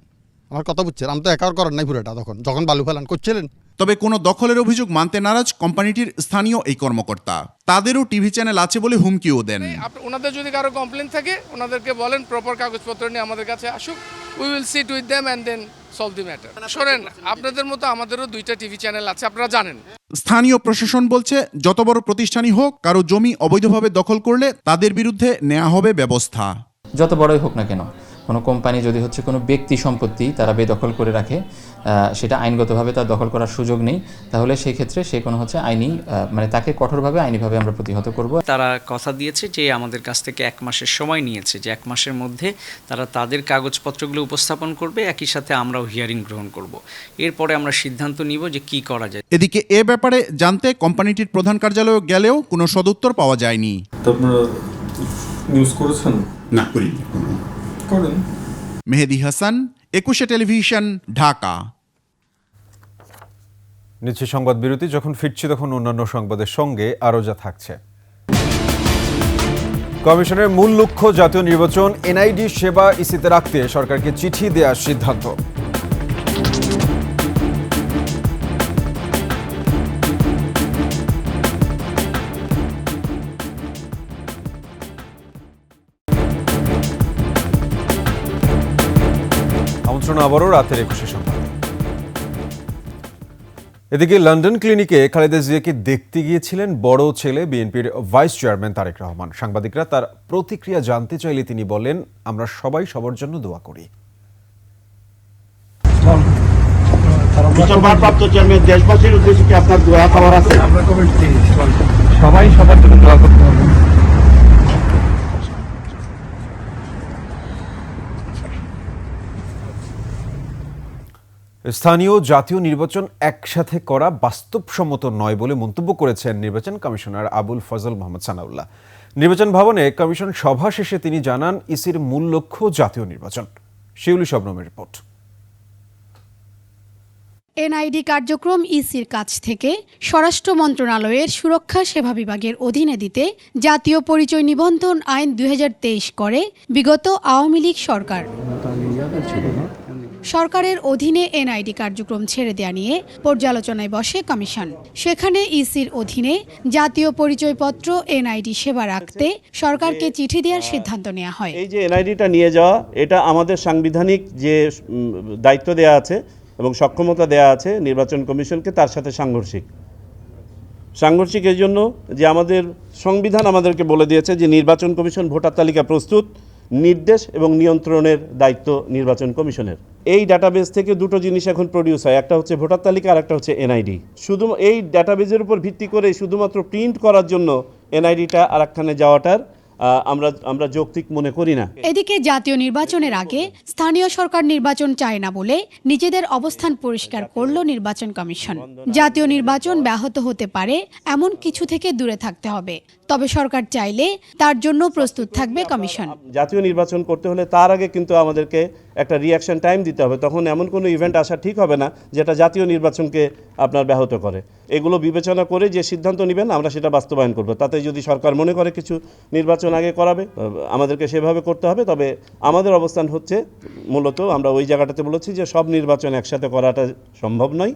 [SPEAKER 26] আমার কথা বুঝছেন? আমি তো একার করার নাই পুরোটা, যখন বালু ফেলান করছিলেন।
[SPEAKER 8] তবে কোনো দখলের অভিযোগ মানতে নারাজ কোম্পানিটির স্থানীয় এই কর্মকর্তা। তাদেরও টিভি চ্যানেল আছে বলে হুমকিও দেন।
[SPEAKER 27] ওনাদের যদি কারো কমপ্লেন থাকে, ওনাদেরকে বলেন প্রপার কাগজপত্র নিয়ে আমাদের কাছে আসুক। We will sit with them and then solve the matter. শোনেন, আপনাদের মতো আমাদেরও 2টা টিভি চ্যানেল আছে, আপনারা জানেন।
[SPEAKER 8] স্থানীয় প্রশাসন বলছে, যত বড় প্রতিষ্ঠানই হোক, কারো জমি অবৈধভাবে দখল করলে তাদের বিরুদ্ধে নেওয়া হবে ব্যবস্থা।
[SPEAKER 28] যত বড়ই হোক না কেন, কোনো কোম্পানি যদি কোনো ব্যক্তি সম্পত্তি তারা বেদখল করে রাখে, সেটা আইনগতভাবে তার দখল করার সুযোগ নেই, তাহলে সেই ক্ষেত্রে সে কোনো আইনি তাকে কঠোরভাবে আইনিভাবে আমরা প্রতিহত করব।
[SPEAKER 29] তারা কথা দিয়েছে যে আমাদের কাছ থেকে 1 মাসের সময় নিয়েছে, যে 1 মাসের মধ্যে তারা তাদের কাগজপত্রগুলো উপস্থাপন করবে, একই সাথে আমরাও হিয়ারিং গ্রহণ করব। এরপরে আমরা সিদ্ধান্ত নিব যে কি করা যায়।
[SPEAKER 8] এদিকে এ ব্যাপারে জানতে কোম্পানিটির প্রধান কার্যালয়ে গেলেও কোনো সদুত্তর পাওয়া যায়নি।
[SPEAKER 30] আপনারা নিউজ করেছেন?
[SPEAKER 8] না, করিনি।
[SPEAKER 30] করেন।
[SPEAKER 8] মেহেদি হাসান, 21 টেলিভিশন, ঢাকা।
[SPEAKER 1] নিচ্ছে সংবাদ বিরতি। যখন ফিরছি তখন অন্যান্য সংবাদের সঙ্গে আরও যা থাকছে। কমিশনের মূল লক্ষ্য জাতীয় নির্বাচন, এনআইডি সেবা ইসিতে রাখতে সরকারকে চিঠি দেওয়ার সিদ্ধান্ত। আমন্ত্রণ আবারও রাতের 21 সংবাদ। এদিকে লন্ডন ক্লিনিকে খালেদা জিয়াকে দেখতে গিয়েছিলেন বড় ছেলে বিএনপির ভাইস চেয়ারম্যান তারেক রহমান। সাংবাদিকরা তার প্রতিক্রিয়া জানতে চাইলে তিনি বলেন, আমরা সবাই সবার জন্য দোয়া করি।
[SPEAKER 5] দেশবাসীর উদ্দেশ্যে কি আপনার দোয়া খাবার আছে? সবাই সবার জন্য দোয়া করতে হবে।
[SPEAKER 1] স্থানীয় জাতীয় নির্বাচন একসাথে করা বাস্তবসম্মত নয় বলে মন্তব্য করেছেন নির্বাচন কমিশনার আবুল ফজল মোহাম্মদ সানাউল্লাহ। নির্বাচন ভবনে কমিশন সভা শেষে তিনি জানান, ইসির মূল লক্ষ্য জাতীয় নির্বাচন। শিউলি শবনমের রিপোর্ট।
[SPEAKER 9] এনআইডি কার্যক্রম ইসির কাছ থেকে স্বরাষ্ট্র মন্ত্রণালয়ের সুরক্ষা সেবা বিভাগের অধীনে দিতে জাতীয় পরিচয় নিবন্ধন আইন 2023 করে বিগত আওয়ামী লীগ সরকার। সরকারের অধীনে এনআইডি কার্যক্রম ছেড়ে দেয়া নিয়ে পর্যালোচনায় বসে কমিশন। সেখানে ইসির অধীনে জাতীয় পরিচয়পত্র এনআইডি সেবা রাখতে সরকারকে চিঠি দেওয়ার সিদ্ধান্ত নেওয়া হয়।
[SPEAKER 5] এই যে এনআইডিটা নিয়ে যাওয়া, এটা আমাদের সাংবিধানিক যে দায়িত্ব দেয়া আছে এবং সক্ষমতা দেয়া আছে নির্বাচন কমিশনকে, তার সাথে সাংঘর্ষিক এই জন্য যে আমাদের সংবিধান আমাদেরকে বলে দিয়েছে যে নির্বাচন কমিশন ভোটার তালিকা প্রস্তুত, নির্দেশ এবং নিয়ন্ত্রণের দায়িত্ব নির্বাচন কমিশনের। এই ডাটাবেস থেকে দুটো জিনিস এখন প্রডিউস হয়, একটা হচ্ছে ভোটার তালিকা আর একটা হচ্ছে এনআইডি। শুধু এই ডাটাবেসের উপর ভিত্তি করে শুধুমাত্র প্রিন্ট করার জন্য এনআইডিটা আরেকখানে যাওয়াটার আমরা যৌক্তিক মনে করি না।
[SPEAKER 9] এদিকে জাতীয় নির্বাচনের আগে স্থানীয় সরকার নির্বাচন চায় না বলে নিজেদের অবস্থান পরিষ্কার করল নির্বাচন কমিশন। জাতীয় নির্বাচন ব্যাহত হতে পারে এমন কিছু থেকে দূরে থাকতে হবে, তবে সরকার চাইলে তার জন্য প্রস্তুত থাকবে কমিশন।
[SPEAKER 5] জাতীয় নির্বাচন করতে হলে তার আগে কিন্তু আমাদেরকে একটা রিঅ্যাকশন টাইম দিতে হবে। তখন এমন কোনো ইভেন্ট আসা ঠিক হবে না যেটা জাতীয় নির্বাচনকে আপনার ব্যাহত করে। এগুলো বিবেচনা করে যে সিদ্ধান্ত নেবেন আমরা সেটা বাস্তবায়ন করব। তাতে যদি সরকার মনে করে কিছু নির্বাচন আগে করাবে, আমাদেরকে সেভাবে করতে হবে। তবে আমাদের অবস্থান হচ্ছে মূলত আমরা ওই জায়গাটাতে বলেছি যে সব নির্বাচন একসাথে করাটা সম্ভব নয়,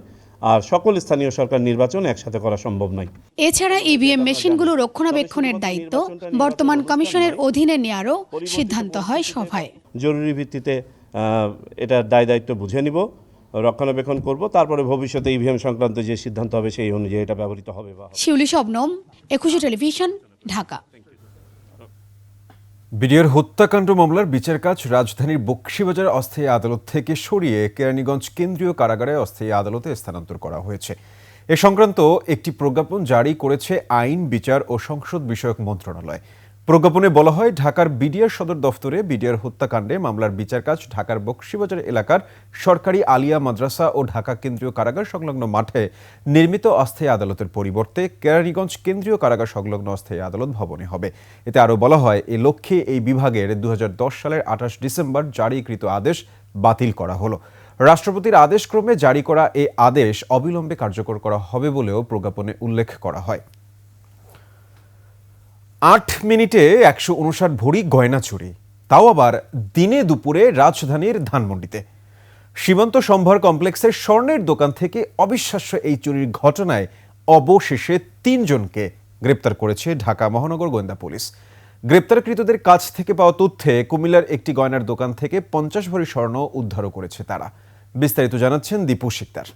[SPEAKER 5] আর সকল স্থানীয় সরকার নির্বাচন একসাথে করা সম্ভব নয়।
[SPEAKER 9] এছাড়া ইভিএম মেশিনগুলো রক্ষণাবেক্ষণের দায়িত্ব বর্তমান কমিশনের অধীনে নেওয়ারও সিদ্ধান্ত হয় সভায়।
[SPEAKER 5] জরুরি ভিত্তিতে এটার দায়িত্ব বুঝে নিব, রক্ষণাবেক্ষণ করব, তারপরে ভবিষ্যতে ইভিএম সংক্রান্ত যে সিদ্ধান্ত হবে সেই অনুযায়ী এটা ব্যবহৃত হবে।
[SPEAKER 9] শিউলি শবনম, 21 টেলিভিশন, ঢাকা।
[SPEAKER 1] বিডিআর হত্যাকাণ্ড মামলার বিচার কাজ রাজধানীর বকশীবাজার অস্থায়ী আদালত থেকে সরিয়ে কেরানীগঞ্জ কেন্দ্রীয় কারাগারে অস্থায়ী আদালতে স্থানান্তর করা হয়েছে। এ সংক্রান্ত একটি প্রজ্ঞাপন জারি করেছে আইন, বিচার ও সংসদ বিষয়ক মন্ত্রণালয়। প্রজ্ঞাপনে বলা হয়, ঢাকার বিডিআর সদর দফতরে বিডিআর হত্যাকাণ্ডে মামলার বিচার কাজ ঢাকার বকশীবাজার এলাকার সরকারি আলিয়া মাদ্রাসা ও ঢাকা কেন্দ্রীয় কারাগার সংলগ্ন মাঠে নির্মিত অস্থায়ী আদালতের পরিবর্তে কেরানীগঞ্জ কেন্দ্রীয় কারাগার সংলগ্ন অস্থায়ী আদালত ভবনে হবে। এতে আরও বলা হয়, এ লক্ষ্যে এই বিভাগের 2010 সালের 28 ডিসেম্বর জারিকৃত আদেশ বাতিল করা হলো। রাষ্ট্রপতির আদেশক্রমে জারি করা এই আদেশ অবিলম্বে কার্যকর করা হবে বলেও প্রজ্ঞাপনে উল্লেখ করা হয়। 8 মিনিটে 159 ভরি গয়না চুরি, তাও আবার দিনে দুপুরে রাজধানীর ধানমন্ডিতে। সীমান্ত সম্ভার কমপ্লেক্সের স্বর্ণের দোকান থেকে অবিশ্বাস্য এই চুরির ঘটনায় অবশেষে 3 জনকে গ্রেপ্তার করেছে ঢাকা মহানগর গোয়েন্দা পুলিশ। গ্রেপ্তারকৃতদের কাছ থেকে পাওয়া তথ্যে কুমিল্লার একটি গয়নার দোকান থেকে 50 ভরি স্বর্ণ উদ্ধারও করেছে তারা। বিস্তারিত জানাচ্ছেন দীপু শিকদার।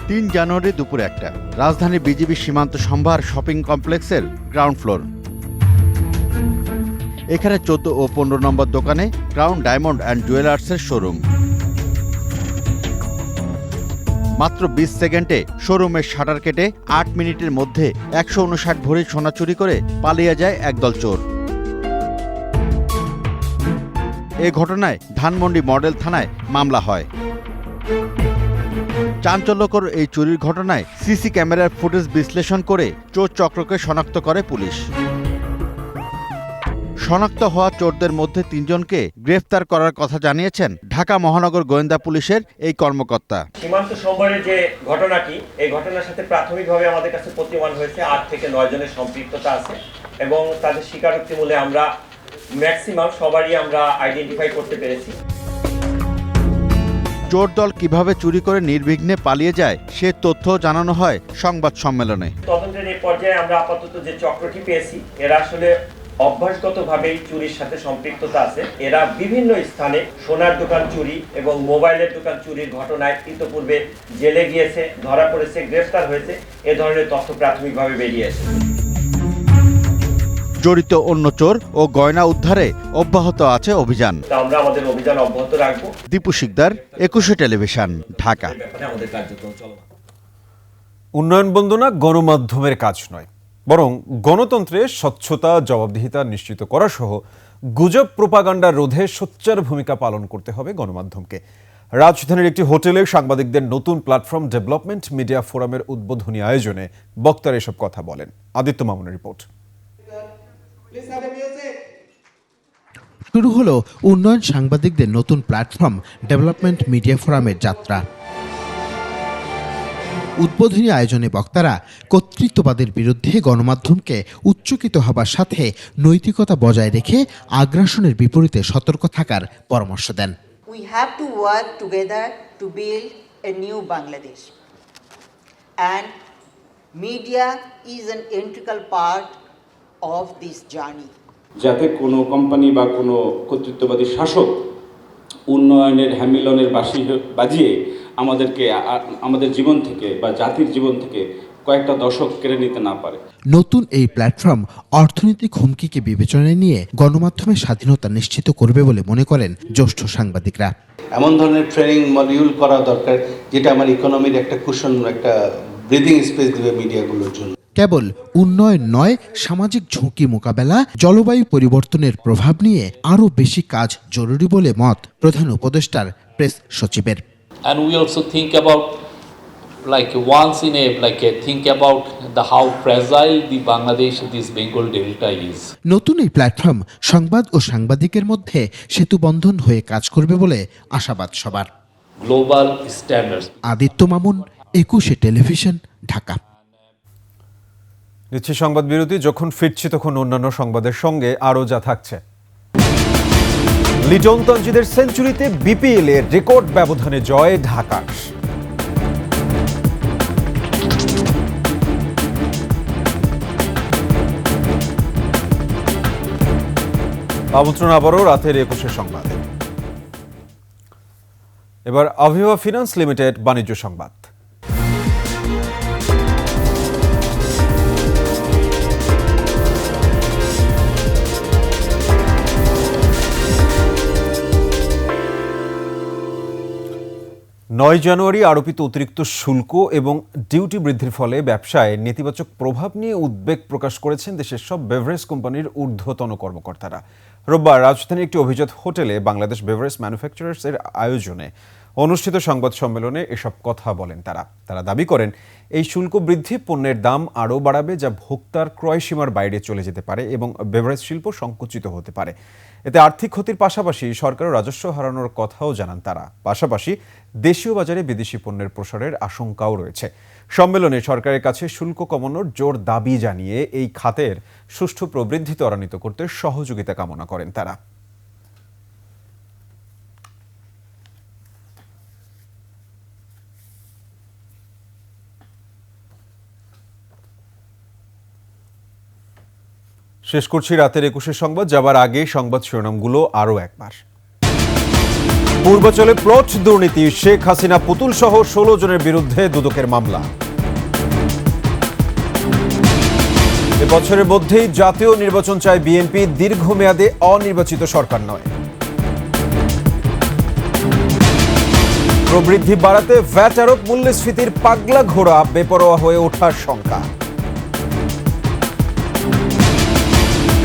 [SPEAKER 2] 3 জানুয়ারি দুপুর 1টা রাজধানীর বিজিবি সীমান্ত সম্ভার শপিং কমপ্লেক্সের গ্রাউন্ড ফ্লোর। এখানে 14 ও 15 নম্বর দোকানে ক্রাউন ডায়মন্ড অ্যান্ড জুয়েলার্সের শোরুম। মাত্র 20 সেকেন্ডে শোরুমের শাটার কেটে 8 মিনিটের মধ্যে 159 ভরি সোনা চুরি করে পালিয়ে যায় একদল চোর। এ ঘটনায় ধানমন্ডি মডেল থানায় মামলা হয়। চাঞ্চল্যকর এই চুরির ঘটনায় সিসি ক্যামেরার ফুটেজ বিশ্লেষণ করে চোর চক্রকে শনাক্ত করে পুলিশ। শনাক্ত হওয়া চোরদের মধ্যে 3 জনকে গ্রেফতার করার কথা জানিয়েছেন ঢাকা মহানগর গোয়েন্দা পুলিশের এই কর্মকর্তা।
[SPEAKER 10] সীমান্ত সম্ভারের যে ঘটনাটি, এই ঘটনার সাথে প্রাথমিকভাবে আমাদের কাছে প্রতীয়মান হয়েছে 8 থেকে 9 জনের সম্পৃক্ততা আছে এবং তাদের স্বীকারোক্তি মূলে আমরা ম্যাক্সিমাম সবারই আমরা আইডেন্টিফাই করতে পেরেছি।
[SPEAKER 2] চোর দল কিভাবে চুরি করে নির্বিঘ্নে পালিয়ে যায় সে তথ্য জানানো হয় সংবাদ সম্মেলনে।
[SPEAKER 10] তদন্তের এই পর্যায়ে আমরা আপাতত যে চক্রটি পেয়েছি, এরা আসলে অভ্যাসগতভাবেই চুরির সাথে সম্পৃক্ততা আছে। এরা বিভিন্ন স্থানে সোনার দোকান চুরি এবং মোবাইলের দোকান চুরির ঘটনায় ইতোপূর্বে জেলে গিয়েছে, ধরা পড়েছে, গ্রেফতার হয়েছে। এ ধরনের তথ্য প্রাথমিকভাবে বেরিয়ে এসেছে।
[SPEAKER 2] জড়িত অন্য চোর ও গয়না উদ্ধারে অব্যাহত আছে অভিযান।
[SPEAKER 10] আমরা আমাদের অভিযান অব্যাহত রাখবো।
[SPEAKER 2] দীপু শিকদার, একুশে টেলিভিশন, ঢাকা।
[SPEAKER 10] আমাদের কার্যক্রম চলমান।
[SPEAKER 1] উন্নয়ন বন্দনা গণমাধ্যমের কাজ নয়, বরং গণতন্ত্রের স্বচ্ছতা, জবাবদিহিতা নিশ্চিত করা সহ গুজব প্রোপাগান্ডা রোধে সোচ্চার ভূমিকা পালন করতে হবে গণমাধ্যমকে। রাজধানীর একটি হোটেলে সাংবাদিকদের নতুন প্ল্যাটফর্ম ডেভেলপমেন্ট মিডিয়া ফোরামের উদ্বোধনী আয়োজনে বক্তারা এসব কথা বলেন। আদিত্য মামুনের রিপোর্ট।
[SPEAKER 11] শুরু হলো উন্নয়ন সাংবাদিকদের নতুন প্ল্যাটফর্ম ডেভেলপমেন্ট মিডিয়া ফোরামের যাত্রা। উদ্বোধনী আয়োজনে বক্তারা কর্তৃত্ববাদের বিরুদ্ধে গণমাধ্যমকে উচ্চকিত হবার সাথে নৈতিকতা বজায় রেখে আগ্রাসনের বিপরীতে সতর্ক থাকার পরামর্শ দেন।
[SPEAKER 12] We have to work together to build a new Bangladesh, and media is an integral part of this journey.
[SPEAKER 13] যাতে কোনো কোম্পানি বা কোনো কর্তৃত্ববাদী শাসক উন্নয়নের হ্যামিলনের বাঁশি বাজিয়ে আমাদেরকে আমাদের জীবন থেকে বা জাতির জীবন থেকে কয়েকটা দশক কেড়ে নিতে না পারে।
[SPEAKER 11] নতুন এই প্ল্যাটফর্ম অর্থনৈতিক হুমকিকে বিবেচনায় নিয়ে গণমাধ্যমের স্বাধীনতা নিশ্চিত করবে বলে মনে করেন জ্যেষ্ঠ সাংবাদিকরা।
[SPEAKER 14] এমন ধরনের ট্রেনিং মডিউল করা দরকার যেটা আমার ইকোনমির একটা কুশন, একটা ব্রিদিং স্পেস দিবে মিডিয়াগুলোর জন্য।
[SPEAKER 11] কেবল উন্নয়ন নয়, সামাজিক ঝুঁকি মোকাবেলা, জলবায়ু পরিবর্তনের প্রভাব নিয়ে আরও বেশি কাজ জরুরি বলে মত প্রধান উপদেষ্টার প্রেস সচিবের।
[SPEAKER 15] And we also think about once in a think about how fragile the Bangladesh, this Bengal Delta is.
[SPEAKER 11] নতুন এই প্ল্যাটফর্ম সংবাদ ও সাংবাদিকের মধ্যে সেতু বন্ধন হয়ে কাজ করবে বলে আশাবাদ সবার।
[SPEAKER 15] Global standards.
[SPEAKER 11] আদিত্য মামুন, একুশে টেলিভিশন, ঢাকা।
[SPEAKER 1] নিচ্ছি সংবাদ বিরতি। যখন ফিরছি তখন অন্যান্য সংবাদের সঙ্গে আরও যা থাকছে। লিটন তানজিদের সেঞ্চুরিতে বিপিএল এর রেকর্ড ব্যবধানে জয় ঢাকার। আমন্ত্রণ আবারও রাতের 21 সংবাদে। এবার আভিভা ফিন্যান্স লিমিটেড বাণিজ্য সংবাদ। জানুয়ারি আরোপিত অতিরিক্ত শুল্ক এবং ডিউটি বৃদ্ধির ফলে ব্যবসায় নেতিবাচক প্রভাব নিয়ে উদ্বেগ প্রকাশ করেছেন দেশের সব বেভারেজ কোম্পানির ঊর্ধ্বতন কর্মকর্তারা। রোববার রাজধানীর একটি অভিজাত হোটেলে বাংলাদেশ বেভারেজ ম্যানুফ্যাকচারার্স এর আয়োজনে অনুষ্ঠিত সংবাদ সম্মেলনে এসব কথা বলেন তারা দাবি করেন এই শুল্ক বৃদ্ধি পণ্যের দাম আরও বাড়াবে, যা ভোক্তার ক্রয় সীমার বাইরে চলে যেতে পারে এবং বেভারেজ শিল্প সংকুচিত হতে পারে। এতে আর্থিক ক্ষতির পাশাপাশি সরকারের রাজস্ব হারানোর কথাও জানান তারা। পাশাপাশি দেশীয় বাজারে বিদেশি পণ্যের প্রসারের আশঙ্কাও রয়েছে। সম্মেলনে সরকারের কাছে শুল্ক কমানোর জোর দাবি জানিয়ে এই খাতের সুষ্ঠু প্রবৃদ্ধি ত্বরান্বিত করতে সহযোগিতা কামনা করেন তারা। শেষ করছি রাতের 21 সংবাদ। যাবার আগে সংবাদ শিরোনামগুলো আরও একবার। পূর্বাচলে প্লট দুর্নীতি, শেখ হাসিনা পুতুল সহ 16 জনের বিরুদ্ধে দুদকের মামলা। এবছরের মধ্যেই জাতীয় নির্বাচন চায় বিএনপি, দীর্ঘমেয়াদে অনির্বাচিত সরকার নয়। প্রবৃদ্ধি বাড়াতে ভ্যাট আরোপ, মূল্যস্ফীতির পাগলা ঘোড়া বেপরোয়া হয়ে ওঠার শঙ্কা।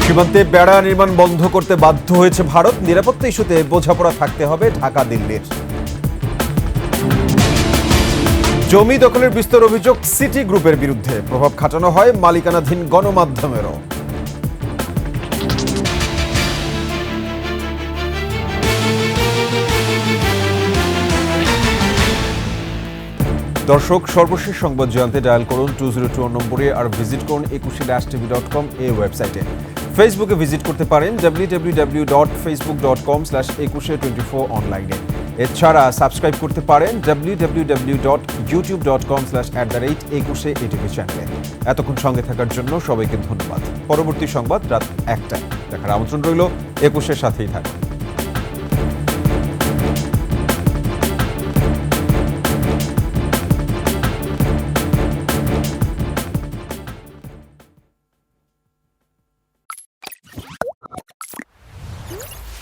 [SPEAKER 1] সীমান্তে বেড়া নির্মাণ বন্ধ করতে বাধ্য হয়েছে ভারত, নিরাপত্তা ইস্যুতে বোঝাপড়া থাকতে হবে ঢাকা দিল্লির। জমি দখলের বিস্তর অভিযোগ সিটি গ্রুপের বিরুদ্ধে, প্রভাব খাটানো হয় মালিকানাধীন গণমাধ্যমেরও। দর্শক, সর্বশেষ সংবাদ জানতে ডায়াল করুন 2021 নম্বরে, আর ভিজিট করুন 21tv.com এই ওয়েবসাইটে। ফেসবুকে ভিজিট করতে পারেন www.facebook.com/2124 অনলাইনে। এছাড়া সাবস্ক্রাইব করতে পারেন www.youtube.com/@21ATV চ্যানেলে। এতক্ষণ সঙ্গে থাকার জন্য সবাইকে ধন্যবাদ। পরবর্তী সংবাদ রাত 1টায় দেখার আমন্ত্রণ রইল। 21-এর সাথেই থাকুন।